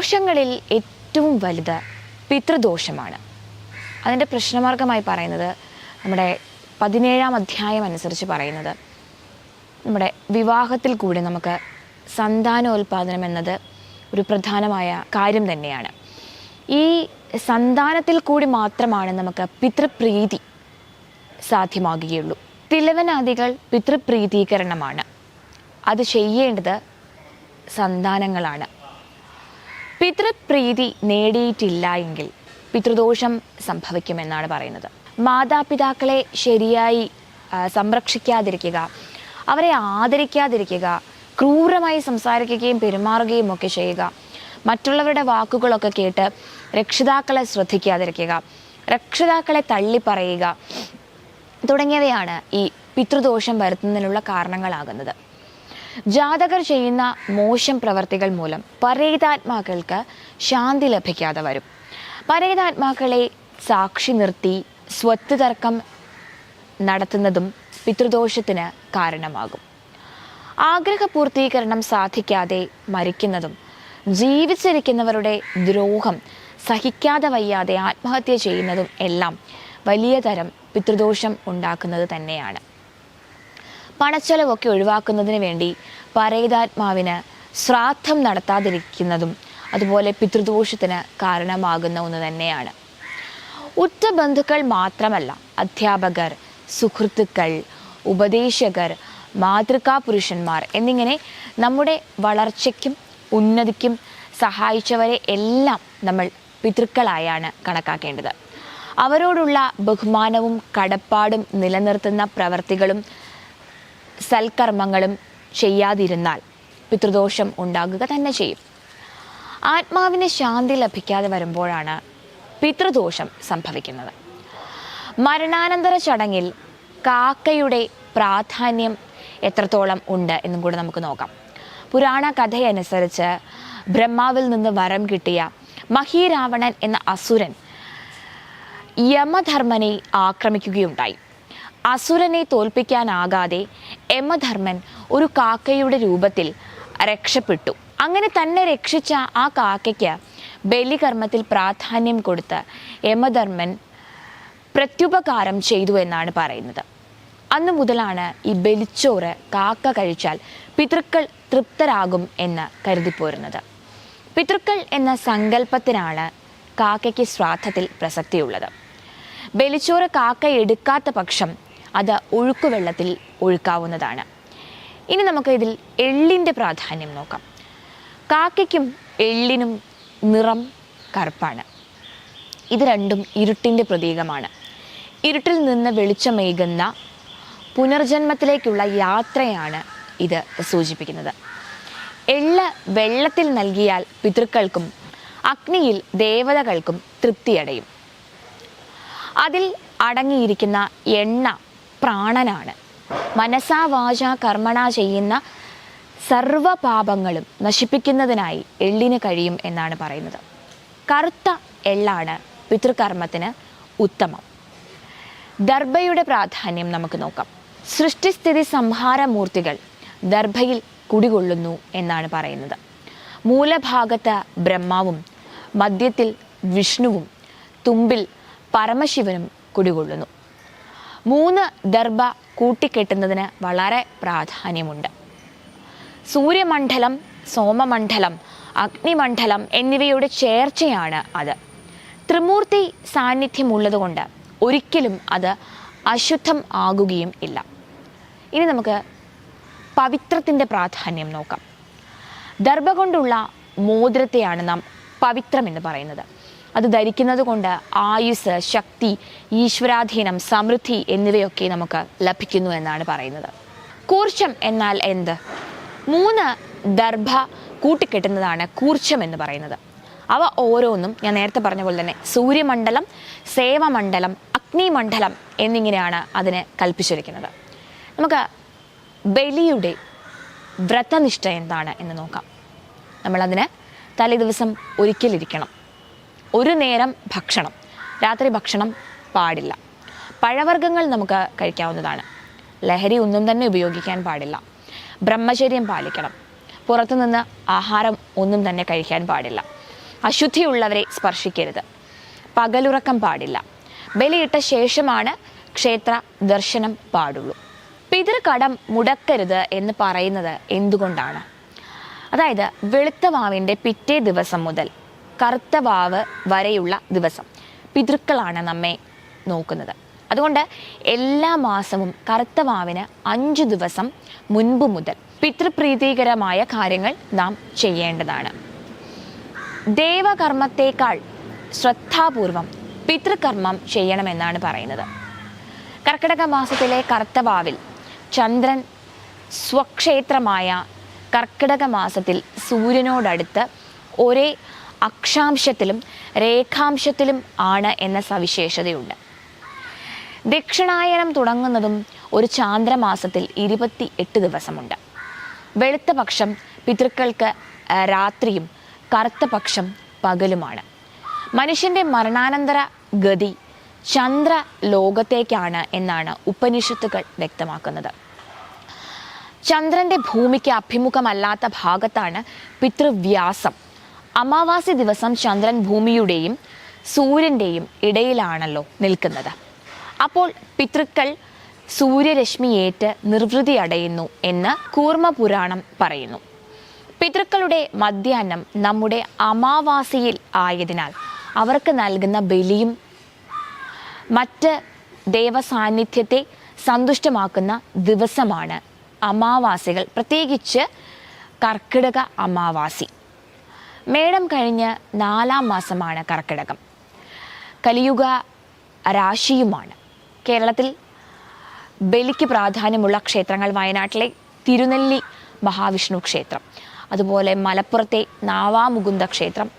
ദോഷങ്ങളിൽ ഏറ്റവും വലുത് പിതൃദോഷമാണ്. അതിൻ്റെ പ്രശ്നമാർഗമായി പറയുന്നത് നമ്മുടെ 17-ാം അധ്യായം അനുസരിച്ച് പറയുന്നത് നമ്മുടെ വിവാഹത്തിൽ കൂടി നമുക്ക് സന്താനോൽപാദനം എന്നത് ഒരു പ്രധാനമായ കാര്യം തന്നെയാണ്. ഈ സന്താനത്തിൽ കൂടി മാത്രമാണ് നമുക്ക് പിതൃപ്രീതി സാധ്യമാകുകയുള്ളൂ. തിലവനാദികൾ പിതൃപ്രീതീകരണമാണ്. അത് ചെയ്യേണ്ടത് സന്താനങ്ങളാണ്. പിതൃപ്രീതി നേടിയിട്ടില്ല എങ്കിൽ പിതൃദോഷം സംഭവിക്കുമെന്നാണ് പറയുന്നത്. മാതാപിതാക്കളെ ശരിയായി സംരക്ഷിക്കാതിരിക്കുക, അവരെ ആദരിക്കാതിരിക്കുക, ക്രൂരമായി സംസാരിക്കുകയും പെരുമാറുകയും ഒക്കെ ചെയ്യുക, മറ്റുള്ളവരുടെ വാക്കുകളൊക്കെ കേട്ട് രക്ഷിതാക്കളെ ശ്രദ്ധിക്കാതിരിക്കുക, രക്ഷിതാക്കളെ തള്ളിപ്പറയുക തുടങ്ങിയവയാണ് ഈ പിതൃദോഷം വരുത്തുന്നതിനുള്ള കാരണങ്ങളാകുന്നത്. ജാതകർ ചെയ്യുന്ന മോശം പ്രവർത്തികൾ മൂലം പരേതാത്മാക്കൾക്ക് ശാന്തി ലഭിക്കാതെ വരും. പരേതാത്മാക്കളെ സാക്ഷി നിർത്തി സ്വത്ത് തർക്കം നടത്തുന്നതും പിതൃദോഷത്തിന് കാരണമാകും. ആഗ്രഹപൂർത്തീകരണം സാധിക്കാതെ മരിക്കുന്നതും ജീവിച്ചിരിക്കുന്നവരുടെ ദ്രോഹം സഹിക്കാതെ വയ്യാതെ ആത്മഹത്യ ചെയ്യുന്നതും എല്ലാം വലിയ തരം പിതൃദോഷം ഉണ്ടാക്കുന്നത് തന്നെയാണ്. പണച്ചെലവൊക്കെ ഒഴിവാക്കുന്നതിന് വേണ്ടി പരേതാത്മാവിന് ശ്രാദ്ധം നടത്താതിരിക്കുന്നതും അതുപോലെ പിതൃദോഷത്തിന് കാരണമാകുന്ന ഒന്ന് തന്നെയാണ്. ഉറ്റ ബന്ധുക്കൾ മാത്രമല്ല, അധ്യാപകർ, സുഹൃത്തുക്കൾ, ഉപദേശകർ, മാതൃകാ പുരുഷന്മാർ എന്നിങ്ങനെ നമ്മുടെ വളർച്ചയ്ക്കും ഉന്നതിക്കും സഹായിച്ചവരെ എല്ലാം നമ്മൾ പിതൃക്കളായാണ് കണക്കാക്കേണ്ടത്. അവരോടുള്ള ബഹുമാനവും കടപ്പാടും നിലനിർത്തുന്ന പ്രവർത്തികളും സൽക്കർമ്മങ്ങളും ചെയ്യാതിരുന്നാൽ പിതൃദോഷം ഉണ്ടാകുക തന്നെ ചെയ്യും. ആത്മാവിന് ശാന്തി ലഭിക്കാതെ വരുമ്പോഴാണ് പിതൃദോഷം സംഭവിക്കുന്നത്. മരണാനന്തര ചടങ്ങിൽ കാക്കയുടെ പ്രാധാന്യം എത്രത്തോളം ഉണ്ട് എന്നും കൂടെ നമുക്ക് നോക്കാം. പുരാണ കഥയനുസരിച്ച് ബ്രഹ്മാവിൽ നിന്ന് വരം കിട്ടിയ മഹീരാവണൻ എന്ന അസുരൻ യമധർമ്മനെ ആക്രമിക്കുകയുണ്ടായി. അസുരനെ തോൽപ്പിക്കാനാകാതെ യമധർമ്മൻ ഒരു കാക്കയുടെ രൂപത്തിൽ രക്ഷപ്പെട്ടു. അങ്ങനെ തന്നെ രക്ഷിച്ച ആ കാക്കയ്ക്ക് ബലികർമ്മത്തിൽ പ്രാധാന്യം കൊടുത്ത് യമധർമ്മൻ പ്രത്യുപകാരം ചെയ്തു എന്നാണ് പറയുന്നത്. അന്നു മുതലാണ് ഈ ബലിച്ചോറ് കാക്ക കഴിച്ചാൽ പിതൃക്കൾ തൃപ്തരാകും എന്ന് കരുതിപ്പോരുന്നത്. പിതൃക്കൾ എന്ന സങ്കല്പത്തിനാണ് കാക്കയ്ക്ക് ശ്രാദ്ധത്തിൽ പ്രസക്തിയുള്ളത്. ബലിച്ചോറ് കാക്ക എടുക്കാത്ത പക്ഷം അത് ഒഴുക്കുവെള്ളത്തിൽ ഒഴുക്കാവുന്നതാണ്. ഇനി നമുക്ക് ഇതിൽ എള്ളിൻ്റെ പ്രാധാന്യം നോക്കാം. കാക്കയ്ക്കും എള്ളിനും നിറം കറുപ്പാണ്. ഇത് രണ്ടും ഇരുട്ടിൻ്റെ പ്രതീകമാണ്. ഇരുട്ടിൽ നിന്ന് വെളിച്ചമേകുന്ന പുനർജന്മത്തിലേക്കുള്ള യാത്രയാണ് ഇത് സൂചിപ്പിക്കുന്നത്. എള്ള് വെള്ളത്തിൽ നൽകിയാൽ പിതൃക്കൾക്കും അഗ്നിയിൽ ദേവതകൾക്കും തൃപ്തിയടയും. അതിൽ അടങ്ങിയിരിക്കുന്ന എണ്ണ പ്രാണനാണ്. മനസാ വാച കർമ്മണ ചെയ്യുന്ന സർവപാപങ്ങളും നശിപ്പിക്കുന്നതിനായി എള്ളിന് കഴിയും എന്നാണ് പറയുന്നത്. കറുത്ത എള്ളാണ് പിതൃകർമ്മത്തിന് ഉത്തമം. ദർഭയുടെ പ്രാധാന്യം നമുക്ക് നോക്കാം. സൃഷ്ടിസ്ഥിതി സംഹാരമൂർത്തികൾ ദർഭയിൽ കുടികൊള്ളുന്നു എന്നാണ് പറയുന്നത്. മൂലഭാഗത്ത് ബ്രഹ്മാവും മധ്യത്തിൽ വിഷ്ണുവും തുമ്പിൽ പരമശിവനും കുടികൊള്ളുന്നു. 3 ദർഭ കൂട്ടിക്കെട്ടുന്നതിന് വളരെ പ്രാധാന്യമുണ്ട്. സൂര്യമണ്ഡലം, സോമമണ്ഡലം, അഗ്നിമണ്ഡലം എന്നിവയുടെ ചേർച്ചയാണ് അത്. ത്രിമൂർത്തി സാന്നിധ്യമുള്ളതുകൊണ്ട് ഒരിക്കലും അത് അശുദ്ധം ആകുകയും ഇല്ല. ഇനി നമുക്ക് പവിത്രത്തിൻ്റെ പ്രാധാന്യം നോക്കാം. ദർഭ കൊണ്ടുള്ള മോതിരത്തെയാണ് നാം പവിത്രം എന്ന് പറയുന്നത്. അത് ധരിക്കുന്നത് കൊണ്ട് ആയുസ്, ശക്തി, ഈശ്വരാധീനം, സമൃദ്ധി എന്നിവയൊക്കെ നമുക്ക് ലഭിക്കുന്നു എന്നാണ് പറയുന്നത്. കൂർച്ചം എന്നാൽ എന്ത്? 3 ദർഭ കൂട്ടിക്കെട്ടുന്നതാണ് കൂർച്ചം എന്ന് പറയുന്നത്. അവ ഓരോന്നും ഞാൻ നേരത്തെ പറഞ്ഞ പോലെ തന്നെ സൂര്യമണ്ഡലം, സേവമണ്ഡലം, അഗ്നിമണ്ഡലം എന്നിങ്ങനെയാണ് അതിനെ കൽപ്പിച്ചിരിക്കുന്നത്. നമുക്ക് ബലിയുടെ വ്രതനിഷ്ഠ എന്താണ് എന്ന് നോക്കാം. നമ്മളതിന് തലേദിവസം ഒരിക്കലിരിക്കണം. 1 നേരം ഭക്ഷണം, രാത്രി ഭക്ഷണം പാടില്ല. പഴവർഗ്ഗങ്ങൾ നമുക്ക് കഴിക്കാവുന്നതാണ്. ലഹരി ഒന്നും തന്നെ ഉപയോഗിക്കാൻ പാടില്ല. ബ്രഹ്മചര്യം പാലിക്കണം. പുറത്തുനിന്ന് ആഹാരം ഒന്നും തന്നെ കഴിക്കാൻ പാടില്ല. അശുദ്ധിയുള്ളവരെ സ്പർശിക്കരുത്, പകലുറക്കം പാടില്ല, ബലിയിട്ട ശേഷമാണ് ക്ഷേത്ര ദർശനം പാടുള്ളൂ. പിതൃകടം മുടക്കരുത് എന്ന് പറയുന്നത് എന്തുകൊണ്ടാണ്? അതായത് വെളുത്ത വാവിൻ്റെ പിറ്റേ ദിവസം മുതൽ കറുത്ത വാവ് വരെയുള്ള ദിവസം പിതൃക്കളാണ് നമ്മെ നോക്കുന്നത്. അതുകൊണ്ട് എല്ലാ മാസവും കറുത്ത വാവിന് 5 ദിവസം മുൻപ് മുതൽ പിതൃപ്രീതികരമായ കാര്യങ്ങൾ നാം ചെയ്യേണ്ടതാണ്. ദേവകർമ്മത്തേക്കാൾ ശ്രദ്ധാപൂർവം പിതൃകർമ്മം ചെയ്യണമെന്നാണ് പറയുന്നത്. കർക്കിടക മാസത്തിലെ കറുത്ത വാവിൽ ചന്ദ്രൻ സ്വക്ഷേത്രമായ കർക്കിടക മാസത്തിൽ സൂര്യനോടടുത്ത് ഒരേ അക്ഷാംശത്തിലും രേഖാംശത്തിലും ആണ് എന്ന സവിശേഷതയുണ്ട്. ദക്ഷിണായനം തുടങ്ങുന്നതും ഒരു ചാന്ദ്രമാസത്തിൽ 28 ദിവസമുണ്ട്. വെളുത്ത പക്ഷം പിതൃക്കൾക്ക് രാത്രിയും കറുത്ത പക്ഷം പകലുമാണ്. മനുഷ്യൻ്റെ മരണാനന്തര ഗതി ചന്ദ്രലോകത്തേക്കാണ് എന്നാണ് ഉപനിഷത്തുകൾ വ്യക്തമാക്കുന്നത്. ചന്ദ്രൻ്റെ ഭൂമിക്ക് അഭിമുഖമല്ലാത്ത ഭാഗത്താണ് പിതൃവ്യാസം. അമാവാസി ദിവസം ചന്ദ്രൻ ഭൂമിയുടെയും സൂര്യൻ്റെയും ഇടയിലാണല്ലോ നിൽക്കുന്നത്. അപ്പോൾ പിതൃക്കൾ സൂര്യരശ്മിയേറ്റ് നിർവൃതി അടയുന്നു എന്ന് കൂർമ്മപുരാണം പറയുന്നു. പിതൃക്കളുടെ മധ്യാഹ്നം നമ്മുടെ അമാവാസിയിൽ ആയതിനാൽ അവർക്ക് നൽകുന്ന ബലിയും മറ്റ് ദേവസാന്നിധ്യത്തെ സന്തുഷ്ടമാക്കുന്ന ദിവസമാണ് അമാവാസികൾ, പ്രത്യേകിച്ച് കർക്കിടക അമാവാസി. മേടം കഴിഞ്ഞ് 4-ാം മാസമാണ് കർക്കിടകം. കലിയുഗ രാശിയുമാണ്. കേരളത്തിൽ ബലിക്ക് പ്രാധാന്യമുള്ള ക്ഷേത്രങ്ങൾ വയനാട്ടിലെ തിരുനെല്ലി മഹാവിഷ്ണു ക്ഷേത്രം, അതുപോലെ മലപ്പുറത്തെ നാവാമുകുന്ദ ക്ഷേത്രം,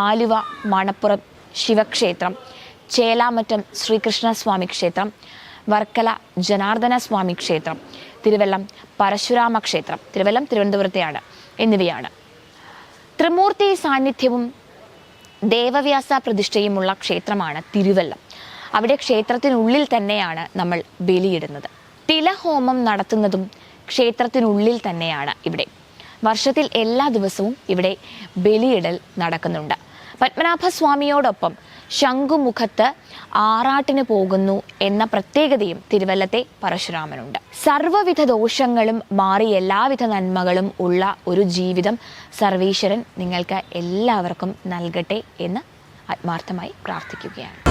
ആലുവ മണപ്പുറം ശിവക്ഷേത്രം, ചേലാമറ്റം ശ്രീകൃഷ്ണസ്വാമി ക്ഷേത്രം, വർക്കല ജനാർദ്ദന സ്വാമി ക്ഷേത്രം, തിരുവല്ലം പരശുരാമ ക്ഷേത്രം, തിരുവല്ലം തിരുവനന്തപുരത്തെയാണ്, എന്നിവയാണ്. ത്രിമൂർത്തി സാന്നിധ്യവും ദേവവ്യാസ പ്രതിഷ്ഠയുമുള്ള ക്ഷേത്രമാണ് തിരുവല്ലം. അവിടെ ക്ഷേത്രത്തിനുള്ളിൽ തന്നെയാണ് നമ്മൾ ബലിയിടുന്നത്. തിലഹോമം നടത്തുന്നതും ക്ഷേത്രത്തിനുള്ളിൽ തന്നെയാണ് ഇവിടെ. വർഷത്തിൽ എല്ലാ ദിവസവും ഇവിടെ ബലിയിടൽ നടക്കുന്നുണ്ട്. പത്മനാഭസ്വാമിയോടൊപ്പം ശംഖുമുഖത്ത് ആറാട്ടിന് പോകുന്നു എന്ന പ്രത്യേകതയും തിരുവല്ലത്തെ പരശുരാമനുണ്ട്. സർവ്വവിധ ദോഷങ്ങളും മാറി എല്ലാവിധ നന്മകളും ഉള്ള ഒരു ജീവിതം സർവീശ്വരൻ നിങ്ങൾക്ക് എല്ലാവർക്കും നൽകട്ടെ എന്ന് ആത്മാർത്ഥമായി പ്രാർത്ഥിക്കുകയാണ്.